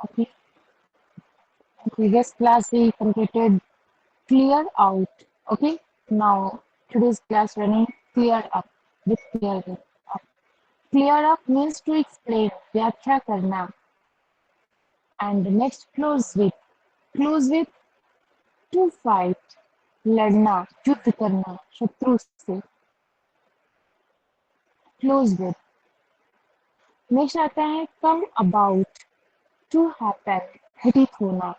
Okay. In previous class we completed clear out. Okay. Now today's class running clear up with clear up. Clear up means to explain, व्याख्या करना. And next close with to fight, लड़ना, युद्ध करना, शत्रु से. Close with. Next आता है come about, to happen, घटित होना.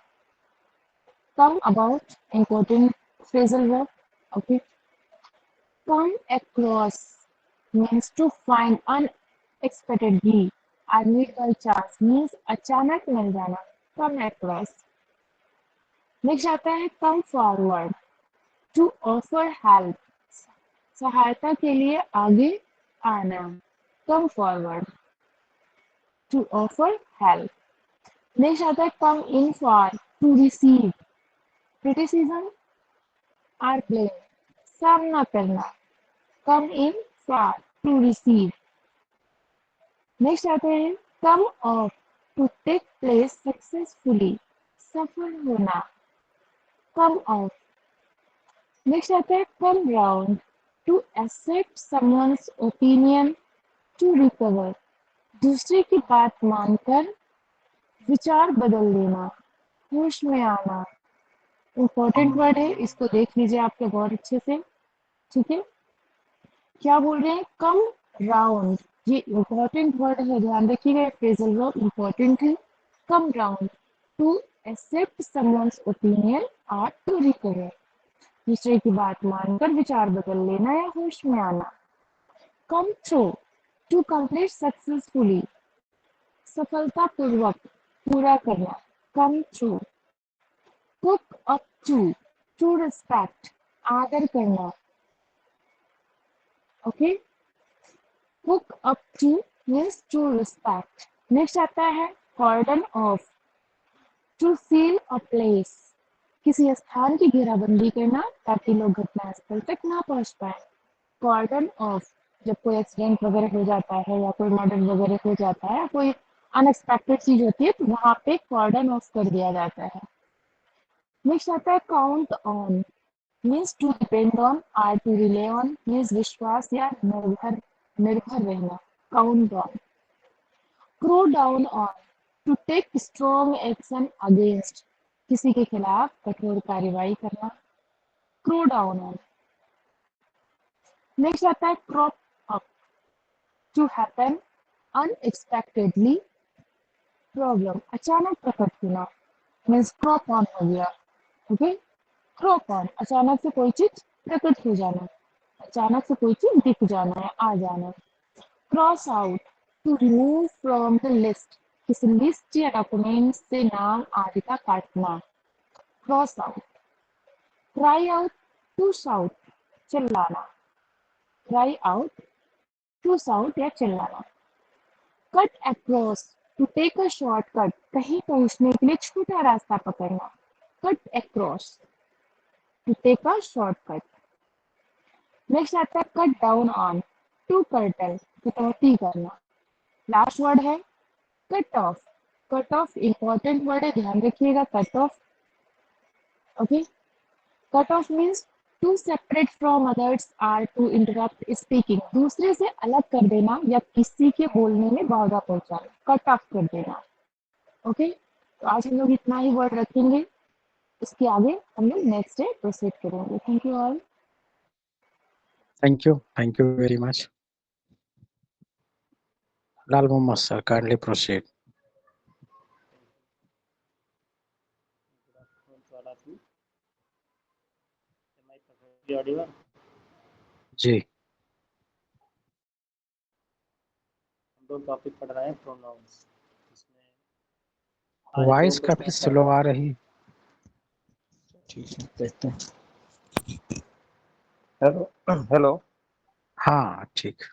Come about, important phrasal verb. Okay. Come across means to find unexpectedly. I meet by chance means अचानक मिल जाना. Come across. नेक्स्ट आता है come forward, to offer help. सहायता के लिए आगे आना. Come forward, to offer help. Next आता है come in for, to receive. Criticism or blame. सामना करना. Come in for, to receive. Next आता है come off, to take place successfully. सफल होना. Come off. नेक्स्ट आता है come round, to accept someone's opinion, to recover. दूसरे की बात मानकर विचार बदल देना, होश में आना. इम्पोर्टेंट वर्ड है, इसको देख लीजिए आपके बहुत अच्छे से. ठीक है. क्या बोल रहे हैं? Come round. ये इम्पोर्टेंट वर्ड है, ध्यान रखिएगा. फ्रेजल वर्ब इम्पोर्टेंट है. Come round, to accept someone's opinion और टू रिकवर. दूसरे की बात मानकर विचार बदल लेना या होश में आना. Come through, to complete successfully. सफलतापूर्वक पूरा करना. Come through. Cook up to respect, आदर करना. Okay. Cook up to means to respect. Next आता है cordon off, to seal a place. किसी स्थान की घेराबंदी करना ताकि लोग घटनास्थल तक ना पहुंच पाए. कॉर्डन ऑफ, जब कोई एक्सीडेंट वगैरह हो जाता है या कोई मर्डर वगैरह हो जाता है या कोई अनएक्सपेक्टेड चीज होती है तो वहां पे कॉर्डन ऑफ कर दिया जाता है. नेक्स्ट आता है count on, means to depend on और टू रिले ऑन मीन्स विश्वास या निर्भर रहना. Count on. Crow down on, to take strong action against. किसी के खिलाफ कठोर कार्रवाई करना. Crow down on. नेक्स्ट आता है crop up, to happen unexpectedly. Problem अचानक प्रकट होना मीन्स क्रॉप ऑन हो गया. ओके. क्रॉप ऑन, अचानक से कोई चीज प्रकट हो जाना, अचानक से कोई चीज दिख जाना है, आ जाना. Cross out, to remove from the list. किसी लिस्ट या डॉक्यूमेंट से नाम आदि का काटना. Cross out. Cry out, to shout, चिल्लाना. क्राई आउट, टू शाउट या चिल्लाना. Cut across, to take a shortcut. कहीं पहुंचने के लिए छोटा रास्ता पकड़ना. Cut across, to take a shortcut. Next आता है cut down on, to curtail, कटौती करना. लास्ट वर्ड है cut off. Cut off important word है, ध्यान रखिएगा. Cut off. Okay. Cut off means to separate from others or to interrupt speaking. दूसरे से अलग कर देना या किसी के बोलने में बाधा पहुंचाना. कट ऑफ कर देना. ओके. तो आज हम लोग इतना ही वर्ड रखेंगे. इसके आगे हम लोग नेक्स्ट डे प्रोसीड करेंगे. Thank you all. Thank you very much. Lal Mohammad sir, kindly proceed. जी. हम लोग टॉपिक पढ़ रहे हैं प्रोनाउंस. वॉइस काफी स्लो आ रही. ठीक है, देखते हैं. हेलो. हाँ ठीक.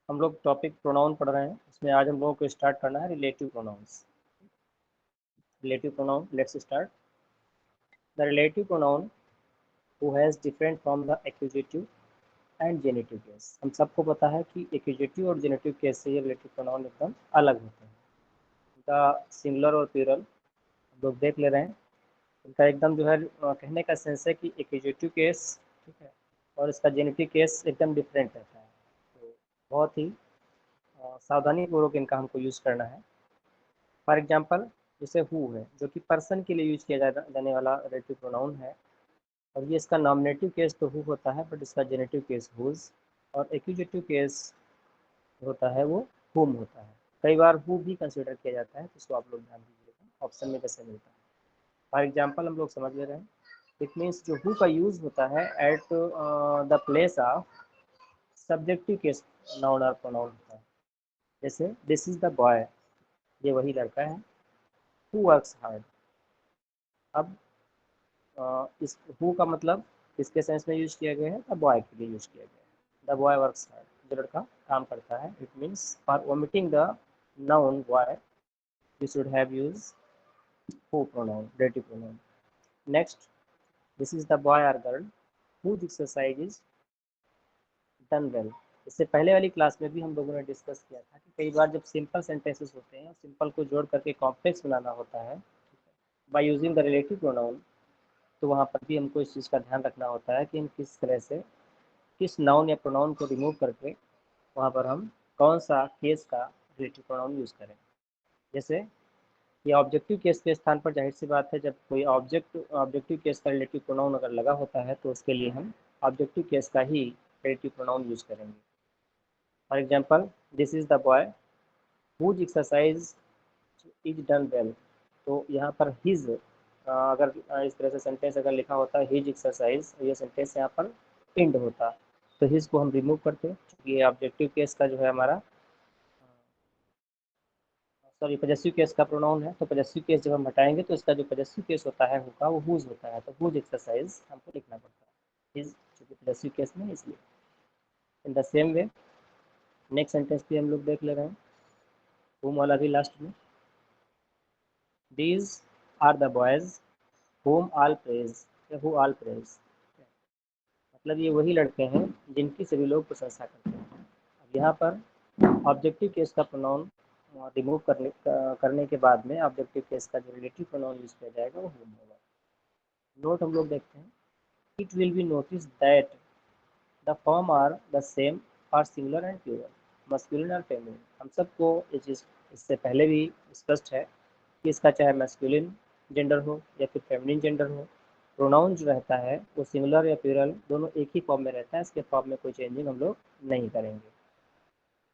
हम लोग टॉपिक प्रोनाउन पढ़ रहे हैं. इसमें आज हम लोगों को स्टार्ट करना है relative pronouns. Relative pronoun, let's start. The relative pronoun who has different from the accusative and generative case. हम सबको पता है कि एक्यूजेटिव और जेनेटिव केस से ये रिलेटिव प्रोनाउन एकदम अलग होते हैं. इनका सिंगुलर और प्लूरल हम लोग देख ले रहे हैं। इनका एकदम जो है कहने का सेंस है कि एक्यूजेटिव केस, ठीक है, और इसका जेनेटिव केस एकदम डिफरेंट रहता है। तो बहुत ही सावधानी पूर्वक इनका हमको यूज़ करना है। फॉर एग्जांपल जैसे हु है, जो कि पर्सन के लिए यूज किया जाने वाला रिलेटिव प्रोनाउन है, और ये इसका नॉमिनेटिव केस तो हु होता है, बट इसका जेनेटिव केस हुज, और एक्यूजेटिव केस होता है वो हुम होता है। कई बार हु भी कंसिडर किया जाता है, तो इसको आप लोग ध्यान दीजिएगा ऑप्शन में कैसे मिलता है। फॉर एग्जाम्पल हम लोग समझ ले रहे हैं, इट मीन्स जो हु का यूज होता है at the place of subjective case noun और प्रोनाउन होता है। जैसे दिस इज द बॉय, ये वही लड़का है, हु वर्क्स हार्ड। अब इस हु का मतलब किसके सेंस में यूज किया गया है, द बॉय के लिए यूज किया गया है। द बॉय वर्क्स हार्ड, जो लड़का काम करता है। It means for omitting the noun boy you should have used who pronoun, relative pronoun. Next, this is the boy or girl whose exercise is done well. इससे पहले वाली class में भी हम लोगों ने डिस्कस किया था कि कई बार जब सिंपल सेंटेंसेस होते हैं, सिंपल को जोड़ करके कॉम्प्लेक्स बनाना होता है by using the relative pronoun, तो वहाँ पर भी हमको इस चीज़ का ध्यान रखना होता है कि हम किस तरह से किस नाउन या प्रोनाउन को रिमूव करके वहाँ पर हम कौन सा केस का रिलेटिव प्रोनाउन यूज़ करें। जैसे ये ऑब्जेक्टिव केस के स्थान पर जाहिर सी बात है, जब कोई ऑब्जेक्टिव केस का रिलेटिव प्रोनाउन अगर लगा होता है तो उसके लिए हम ऑब्जेक्टिव केस का ही रिलेटिव प्रोनाउन यूज़ करेंगे। For example this is the boy whose exercise is done well, तो यहाँ पर हिज अगर इस तरह से सेंटेंस अगर लिखा होता है हिज एक्सरसाइज, ये सेंटेंस यहाँ पर इंड होता, तो हिज को हम रिमूव करते, क्योंकि ये ऑब्जेक्टिव केस का जो है हमारा सॉरी पजेसिव केस का प्रोनाउन है। तो पजेसिव केस जब हम हटाएंगे तो इसका जो पजेसिव केस होता है होगा वो हुज होता है, तो हुज एक्सरसाइज हमको लिखना पड़ता है, हिज चूंकि पजेसिव केस में इसलिए। In the same way next sentence भी हम लोग देख ले रहे हैं, हुम वाला भी लास्ट में। These are the boys whom all praise, या हु ऑल प्रेज, मतलब ये वही लड़के हैं जिनकी सभी लोग प्रशंसा करते हैं। अब यहाँ पर ऑब्जेक्टिव केस का प्रोनाउन रिमूव करने के बाद में ऑब्जेक्टिव केस का जो रिलेटिव प्रोनाउन यूज किया जाएगा वो होम होगा। नोट हम लोग देखते हैं, it will be notice that the form are the for for singular and plural, masculine और फेमिनिन। हम सबको ये चीज़ इससे पहले भी स्पष्ट है कि इसका चाहे मैस्कुलिन जेंडर हो या फिर फेमिनिन जेंडर हो, प्रोनाउन जो रहता है वो सिंगुलर या प्लूरल दोनों एक ही फॉर्म में रहता है, इसके फॉर्म में कोई चेंजिंग हम लोग नहीं करेंगे।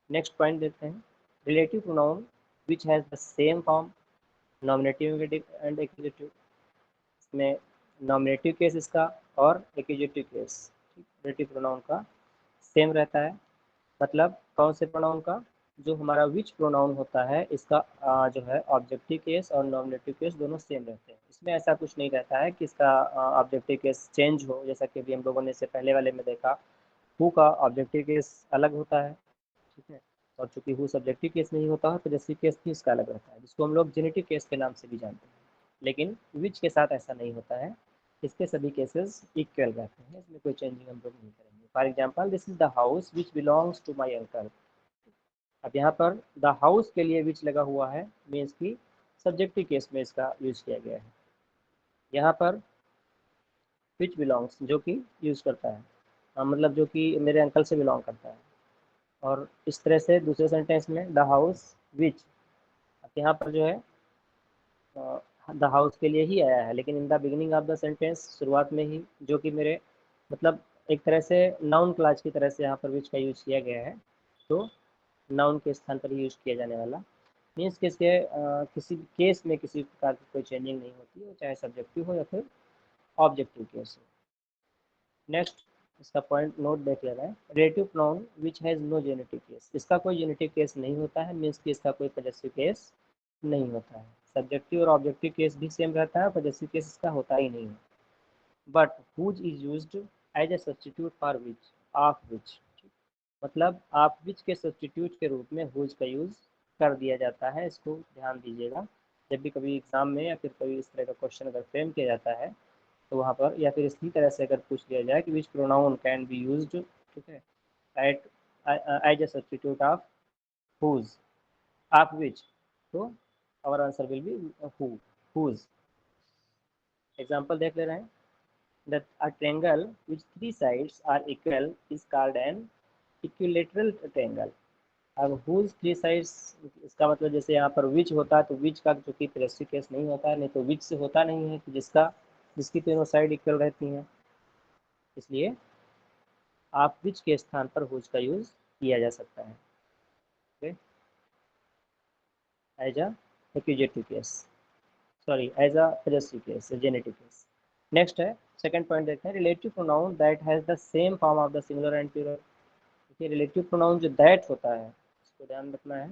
नेक्स्ट पॉइंट देखते हैं, relative pronoun which has the same form nominative and accusative. इसमें नॉमिनेटिव केस इसका और एक्यूजेटिव केस रिलेटिव प्रोनाउन का सेम रहता है। मतलब कौन से प्रोनाउन का, जो हमारा विच प्रोनाउन होता है इसका जो है ऑब्जेक्टिव केस और नॉमिनेटिव केस दोनों सेम रहते हैं। इसमें ऐसा कुछ नहीं रहता है कि इसका ऑब्जेक्टिव केस चेंज हो, जैसा कि अभी हम लोगों ने इससे पहले वाले में देखा हु का ऑब्जेक्टिव केस अलग होता है, ठीक है, और चूंकि हु सब्जेक्टिव केस नहीं होता है पॉजेसिव केस भी इसका अलग रहता है, जिसको हम लोग जेनेटिव केस के नाम से भी जानते हैं। लेकिन विच के साथ ऐसा नहीं होता है, इसके सभी केसेस इक्वल रहते हैं, इसमें कोई चेंजिंग हम लोग नहीं करेंगे। For example this is the house which belongs to my uncle. अब यहाँ पर द हाउस के लिए विच लगा हुआ है, मीन्स की सब्जेक्टिव केस में इसका यूज किया गया है। यहाँ पर विच बिलोंग्स जो कि यूज करता है, मतलब जो कि मेरे अंकल से बिलोंग करता है। और इस तरह से दूसरे सेंटेंस में द हाउस विच, अब यहाँ पर जो है द हाउस के लिए ही आया है, लेकिन in the beginning of the sentence, शुरुआत में ही, जो कि मेरे मतलब एक तरह से नाउन क्लास की तरह से यहाँ पर विच का यूज किया गया है, तो नाउन के स्थान पर यूज किया जाने वाला मीन्स कि इसके किसी भी केस में किसी प्रकार की कोई चेंजिंग नहीं होती है, चाहे सब्जेक्टिव हो या फिर ऑब्जेक्टिव केस हो। नेक्स्ट इसका पॉइंट नोट देख लेना है, relative pronoun which has no genitive case. इसका कोई जेनेटिव केस नहीं होता है, मीन्स कि इसका कोई पॉजेसिव केस नहीं होता है। सब्जेक्टिव और ऑब्जेक्टिव केस भी सेम रहता है, पॉजेसिव केस इसका होता ही नहीं है। But whose is used as a substitute for which, of which, मतलब आप विच के सब्स्टिट्यूट के रूप में हुज का यूज कर दिया जाता है। इसको ध्यान दीजिएगा, जब भी कभी एग्जाम में या फिर कभी इस तरह का क्वेश्चन अगर फ्रेम किया जाता है तो वहाँ पर, या फिर इसी तरह से अगर पूछ लिया जाए कि which pronoun can be used, ठीक है, at as a substitute of whose of which, तो our answer will be who, whose. Example देख ले रहे हैं। That a triangle which three sides are equal is called an equilateral triangle। अब whose three sides, इसका मतलब जैसे यहाँ पर which होता है तो which का चूंकि प्रेसिव केस नहीं होता है, नहीं तो which से होता नहीं है कि जिसकी तीनों साइड इक्वल रहती हैं, इसलिए आप which के स्थान पर whose का यूज किया जा सकता है, okay, as a accusative case, sorry as a possessive case, genitive case. Next है सेकंड पॉइंट देखते हैं, relative pronoun that has the same form of the singular and plural. देखिए रिलेटिव प्रोनाउन जो दैट होता है इसको ध्यान रखना है,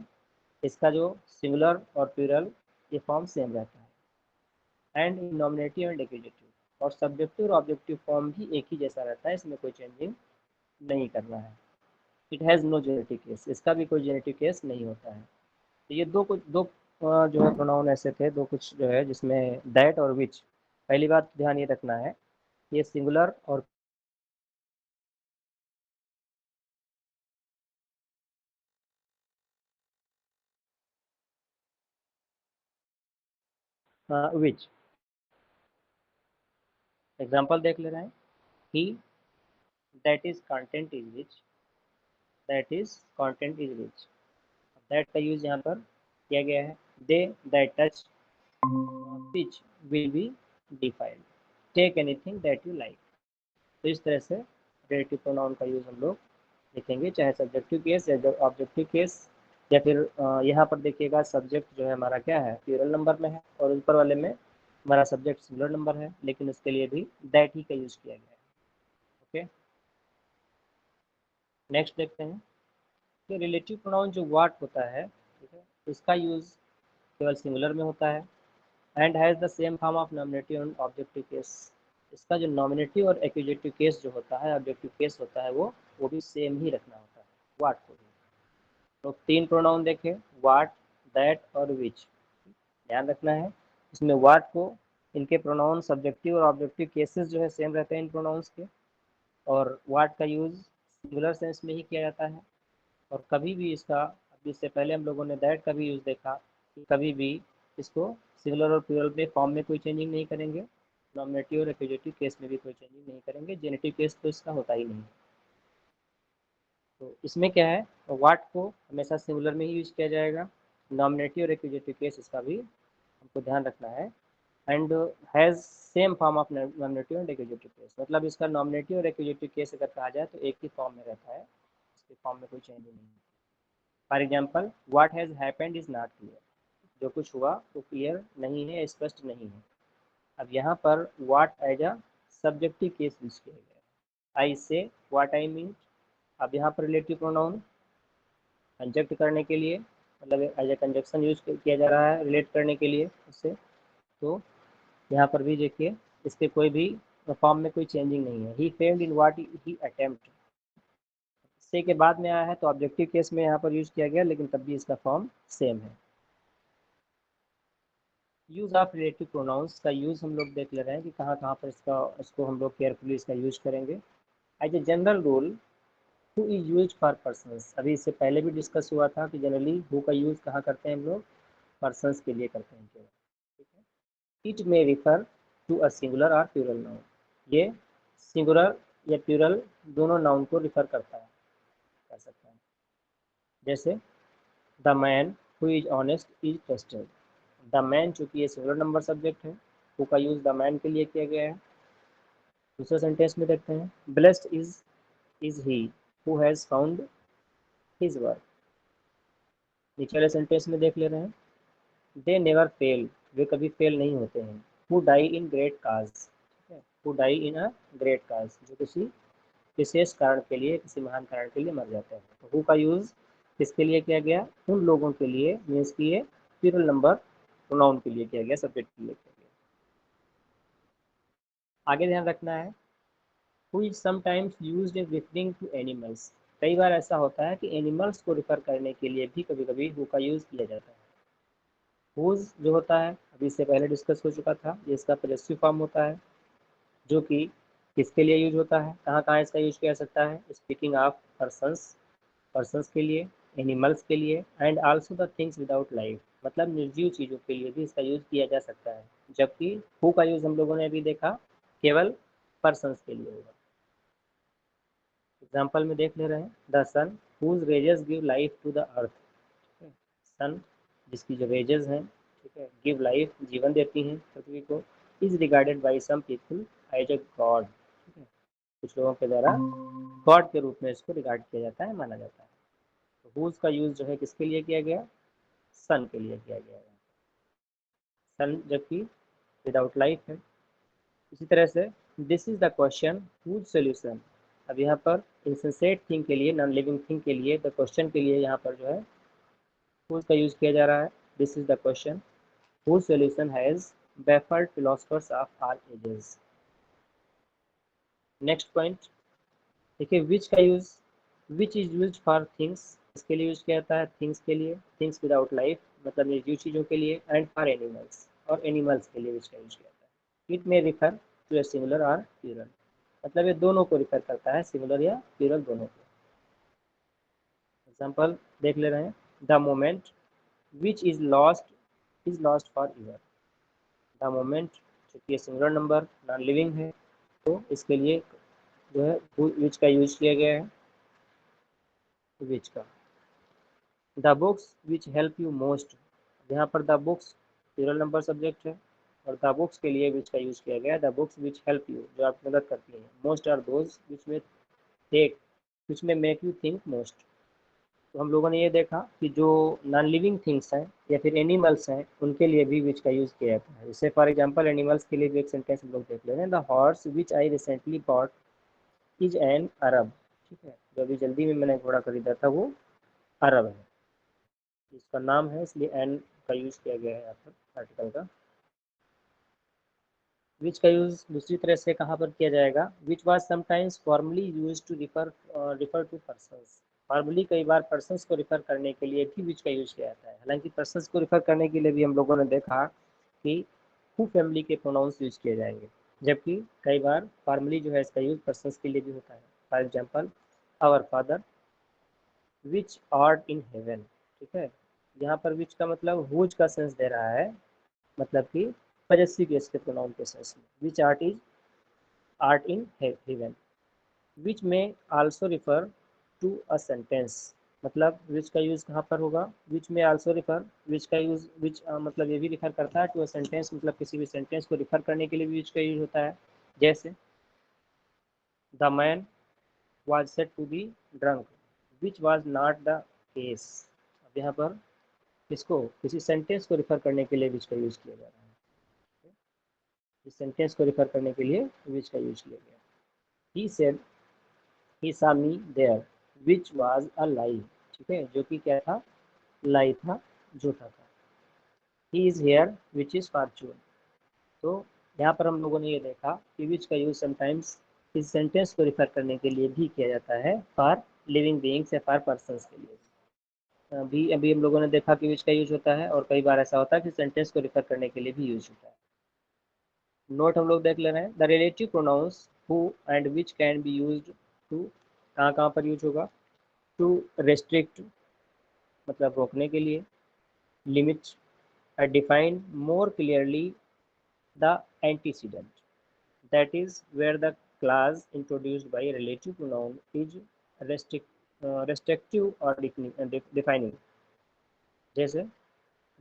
इसका जो सिंगुलर और प्लूरल ये फॉर्म सेम रहता है, and in nominative and accusative, और सब्जेक्टिव और ऑब्जेक्टिव फॉर्म भी एक ही जैसा रहता है, इसमें कोई चेंजिंग नहीं करना है। It has no genitive case, इसका भी कोई जेनेटिव केस नहीं होता है। तो ये दो जो है प्रोनाउन ऐसे थे, दो कुछ जो है जिसमें दैट और विच। पहली बात ध्यान ये रखना है, ये सिंगुलर और विच। एग्जाम्पल देख ले रहे हैं, he that is content is which, that is content is which. That का यूज यहाँ पर किया गया है। They that touch which will be defined, take anything that you like. तो इस तरह से रिलेटिव प्रोनाउन का यूज हम लोग देखेंगे, चाहे सब्जेक्टिव केस या ऑब्जेक्टिव केस, या फिर यहाँ पर देखिएगा सब्जेक्ट जो है हमारा क्या है, प्लूरल नंबर में है, और ऊपर वाले में हमारा सब्जेक्ट सिंगुलर नंबर है, लेकिन उसके लिए भी दैट ही का यूज किया गया है, ओके। नेक्स्ट देखते हैं कि रिलेटिव प्रोनाउन जो व्हाट होता है, ठीक है, इसका यूज केवल सिंगुलर में होता है, and has the same form of nominative and objective case. इसका जो नॉमिनेटिव और एक्यूजेटिव केस जो होता है, ऑब्जेक्टिव केस होता है, वो भी सेम ही रखना होता है व्हाट को भी। तो तीन प्रोनाउन देखें, व्हाट, दैट और विच। ध्यान रखना है इसमें व्हाट को, इनके प्रोनाउन सब्जेक्टिव और ऑब्जेक्टिव केसेस जो है सेम रहते हैं इन प्रोनाउंस के, और व्हाट का यूज सिंगुलर सेंस में ही किया जाता है। और कभी भी इसका, अभी इससे पहले हम लोगों ने दैट का भी यूज देखा कि कभी भी इसको सिंगुलर और प्लूरल में फॉर्म में कोई चेंजिंग नहीं करेंगे, नॉमिनेटिव और एक्यूजेटिव केस में भी कोई चेंजिंग नहीं करेंगे, जेनेटिव केस तो इसका होता ही नहीं है। तो इसमें क्या है, व्हाट को हमेशा सिंगुलर में ही यूज किया जाएगा, नॉमिनेटिव और एक्यूजेटिव केस इसका भी हमको ध्यान रखना है, and has same form of nominative and accusative case. मतलब इसका नॉमिनेटिव और एक्यूजेटिव केस अगर कहा जाए तो एक ही फॉर्म में रहता है, इसके फॉर्म में कोई चेंज नहीं है। For example, what has happened is not clear, जो कुछ हुआ वो क्लियर नहीं है, स्पष्ट नहीं है। अब यहाँ पर what as a subjective case use किया गया है, आई से व्हाट आई मीन। अब यहाँ पर रिलेटिव प्रोनाउन कंजक्ट करने के लिए, मतलब एज ए कंजक्शन यूज किया जा रहा है रिलेट करने के लिए उससे, तो यहाँ पर भी देखिए इसके कोई भी फॉर्म में कोई चेंजिंग नहीं है। He failed in what he attempt, से के बाद में आया है तो ऑब्जेक्टिव केस में यहाँ पर यूज किया गया, लेकिन तब भी इसका फॉर्म सेम है। यूज ऑफ रिलेटिव प्रोनाउंस का यूज हम लोग देख ले रहे हैं कि कहाँ कहाँ पर इसको हम लोग केयरफुली इसका यूज करेंगे। As a general rule, who is use for persons. अभी इससे पहले भी डिस्कस हुआ था कि जनरली हु का यूज कहाँ करते हैं हम लोग, पर्सनस के लिए करते हैं केवल, ठीक है। It may refer to a singular और प्लूरल नाउन, ये सिंगुलर या प्लूरल दोनों नाउन को रिफर करता है, कर सकता है। जैसे the man who is honest is trusted. The man चूंकि ये सिंगुलर नंबर सब्जेक्ट है, हु का यूज द मैन के लिए किया गया है। दूसरे सेंटेंस में देखते हैं, blessed is he who has found his work. नीचे वाले सेंटेंस में देख ले रहे हैं, दे नेवर फेल, वे कभी फेल नहीं होते हैं। Who die in great cause, ठीक है, who die in a great cause, जो किसी विशेष कारण के लिए, किसी महान कारण के लिए मर जाते हैं। तो हु का यूज किसके लिए किया गया, उन लोगों के लिए, मीन्स की ये प्लूरल नंबर प्रोनाउन के लिए किया गया, सब्जेक्ट के लिए किया गया। आगे ध्यान रखना है, who is sometimes used as referring to animals. कई बार ऐसा होता है कि एनिमल्स को रिफर करने के लिए भी कभी कभी हु का यूज किया जाता है। हुज जो होता है अभी इससे पहले डिस्कस हो चुका था, ये इसका पॉजेसिव फॉर्म होता है, जो कि किसके लिए यूज होता है, कहाँ कहाँ इसका यूज किया जा सकता है, स्पीकिंग ऑफ पर्सन्स, पर्सन्स के लिए, एनिमल्स के लिए, and also the things without life. मतलब निर्जीव चीज़ों के लिए भी इसका यूज़ किया जा सकता है, जबकि हु का यूज़ हम लोगों ने अभी देखा केवल पर्सन्स के लिए होगा। एग्जाम्पल में देख ले रहे हैं, the sun whose rays give life to the earth. Sun जिसकी जो रेजेस हैं, ठीक है, गिव लाइफ जीवन देती हैं पृथ्वी को, is regarded by some people as a god. ठीक है, कुछ लोगों के द्वारा गॉड के रूप में इसको रिगार्ड किया जाता है, माना जाता है। तो हुज का यूज जो है किसके लिए किया गया, सन के लिए किया गया है। सन जबकि विदाउट लाइफ है। इसी तरह से this is the question whose solution. अब यहाँ पर इनसेंसेट थिंग के लिए, नॉन लिविंग थिंग के लिए, द क्वेश्चन के लिए यहाँ पर जो है हुज का यूज किया जा रहा है। This is the question whose solution has baffled philosophers of all ages। Next point देखिए, विच का use, which is use for things, इसके लिए यूज किया जाता है थिंग्स के लिए, थिंग्स विदाउट लाइफ मतलब निर्जीव चीजों के लिए, एंड फॉर एनिमल्स, और एनिमल्स के लिए विच का यूज किया जाता है। It may refer to a similar और प्लूरल, मतलब ये दोनों को रिफर करता है, सिमिलर या प्लूरल दोनों को। एग्जाम्पल देख ले रहे हैं, the moment which is lost for ever. The moment चूंकि सिंगुलर नंबर नॉन लिविंग है, तो इसके लिए जो है विच का यूज किया गया है, विच का। The books which help you most, यहाँ पर the books plural number subject है, और द बुक्स के लिए विच का यूज किया गया है, the books which help you, जो आपकी मदद करती हैं, मोस्ट आर दोज विच में मेक यू थिंक मोस्ट। तो हम लोगों ने ये देखा कि जो नॉन लिविंग थिंग्स हैं या फिर एनिमल्स हैं, उनके लिए भी विच का यूज़ किया जाता है। जैसे फॉर एग्जांपल एनिमल्स के लिए भी एक सेंटेंस हम लोग देख ले रहे हैं, the horse which I recently bot is an Arab. ठीक है, जो अभी जल्दी में मैंने घोड़ा खरीदा था वो अरब है, इसका नाम है, इसलिए एन का यूज़ किया गया है यहाँ पर आर्टिकल का। विच का यूज़ दूसरी तरह से कहाँ पर किया जाएगा, which was sometimes formally use to refer to persons. Formally कई बार पर्सन्स को रिफर करने के लिए भी विच का यूज किया जाता है। हालांकि पर्सन्स को रिफर करने के लिए भी हम लोगों ने देखा कि हु फैमिली के प्रोनाउंस यूज किए जाएंगे, जबकि कई बार फॉर्मली जो है इसका यूज पर्सन्स के लिए भी होता है। For example our father which art in heaven. ठीक है, यहाँ पर विच का मतलब हुज का सेंस दे रहा है, मतलब कि पजेसिव केस के प्रोनाउन के सेंस में। Which art in heaven, which may also refer to a sentence, मतलब विच का यूज कहाँ पर होगा, विच में आल्सो रिफर, विच का यूज विच मतलब ये भी रिफर करता है टू अ सेंटेंस, मतलब किसी भी सेंटेंस को रिफर करने के लिए भी विच का यूज होता है। जैसे the man was said to be drunk which was not the case. अब यहाँ पर किसको, किसी सेंटेंस को रिफर करने के लिए विच का यूज किया जा रहा है, इस सेंटेंस को रिफर करने के लिए विच का यूज किया गया। He said he saw me there which was a lie। ठीक है, जो कि क्या था, लाई था, झूठा था। he is here which is fortune। तो यहाँ पर हम लोगों ने ये देखा कि which का यूज समटाइम्स इस सेंटेंस को रिफर करने के लिए भी किया जाता है, फॉर लिविंग बीइंग्स या फॉर पर्सन्स के लिए। अभी हम लोगों ने देखा कि which का यूज होता है, और कई बार ऐसा होता है कि सेंटेंस को रिफर करने के लिए भी यूज होता है। नोट हम लोग देख ले रहे हैं, the relative pronouns who and which can be used to, कहाँ कहाँ पर यूज होगा, टू रेस्ट्रिक्ट मतलब रोकने के लिए, limit, define more clearly the antecedent, that is where the clause introduced by relative pronoun is restrictive और defining। जैसे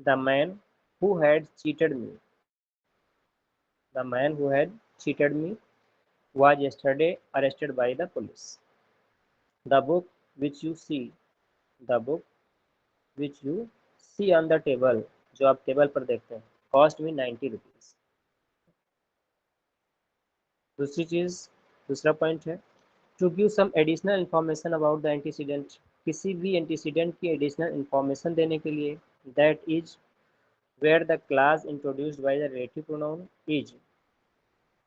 the man who had cheated me, the man who had cheated me was yesterday arrested by the police। The book which you see, the book which you see on the table, जो आप table पर देखते हैं, cost me 90 rupees. दूसरी चीज़, दूसरा point है, to give some additional information about the antecedent, किसी भी एंटीसीडेंट की एडिशनल इंफॉर्मेशन देने के लिए, that is where the clause introduced by the relative pronoun is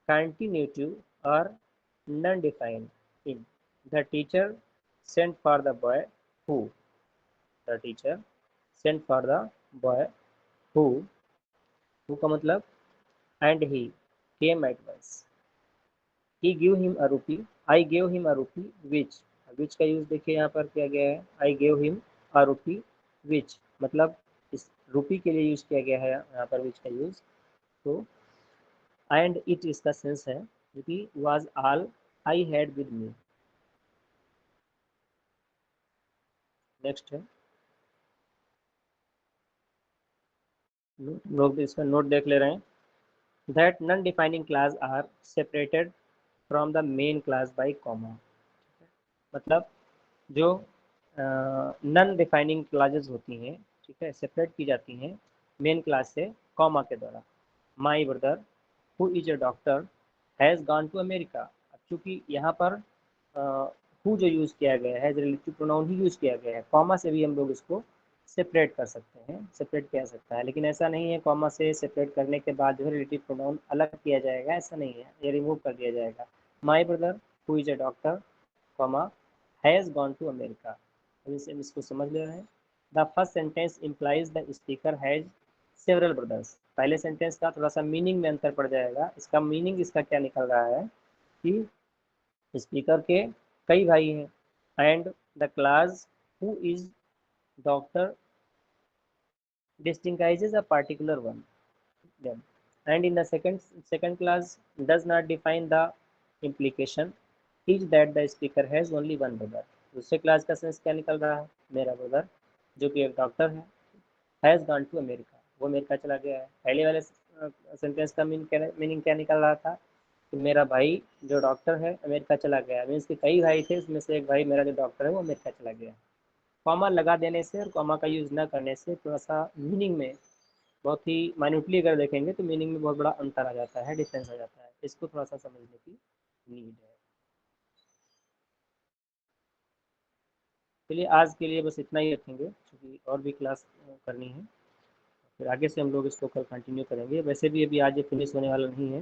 continuative or non-defined in the teacher sent for the boy who, the teacher sent for the boy who का मतलब and he came at once। he gave him a rupee, I gave him a rupee which का use देखिए यहाँ पर किया गया है, I gave him a rupee which मतलब इस रुपी के लिए यूज किया गया है यहाँ पर विच का यूज। तो एंड इट इसका सेंस है जो कि was all I had with me. Next है लोग इसका नोट देख ले रहे हैं। That non defining clause are separated from the main clause by comma. मतलब जो नॉन डिफाइनिंग क्लासेस होती हैं, ठीक है, सेपरेट की जाती हैं मेन क्लास से कॉमा के द्वारा। My brother who is a doctor has gone to America. अब चूँकि यहाँ पर हु जो यूज़ किया गया है, रिलेटिव प्रोनाउन ही यूज़ किया गया है, कॉमा से भी हम लोग इसको सेपरेट कर सकते हैं, सेपरेट किया सकता है, लेकिन ऐसा नहीं है कॉमा से सेपरेट करने के बाद जो है रिलेटिव प्रोनाउन अलग किया जाएगा, ऐसा नहीं है, ये रिमूव कर दिया जाएगा। My brother who is a doctor comma has gone to America. अब इसको समझ ले रहे हैं। The first sentence implies the speaker has several brothers. पहले सेंटेंस का थोड़ा सा मीनिंग में अंतर पड़ जाएगा। इसका मीनिंग इसका क्या निकल रहा है कि स्पीकर के कई भाई हैं, and the class who is doctor distinguishes a particular one them, and in the second class does not define the implication is that the speaker has only one brother। दूसरे क्लास का sense क्या निकल रहा है, मेरा brother जो कि एक डॉक्टर है, हैज़ गॉन टू अमेरिका, वो अमेरिका चला गया है। पहले वाले सेंटेंस का मीनिंग क्या निकल रहा था कि मेरा भाई जो डॉक्टर है अमेरिका चला गया, मीन्स कि कई भाई थे, उसमें से एक भाई मेरा जो डॉक्टर है वो अमेरिका चला गया। कॉमा लगा देने से और कॉमा का यूज़ न करने से थोड़ा सा मीनिंग में बहुत ही माइन्यूटली अगर देखेंगे तो मीनिंग में बहुत बड़ा अंतर आ जाता है, डिफरेंस आ जाता है। इसको थोड़ा सा समझने की नीड है। चलिए आज के लिए बस इतना ही रखेंगे, क्योंकि और भी क्लास करनी है, फिर आगे से हम लोग इसको कल कंटिन्यू करेंगे। वैसे भी अभी आज ये फिनिश होने वाला नहीं है।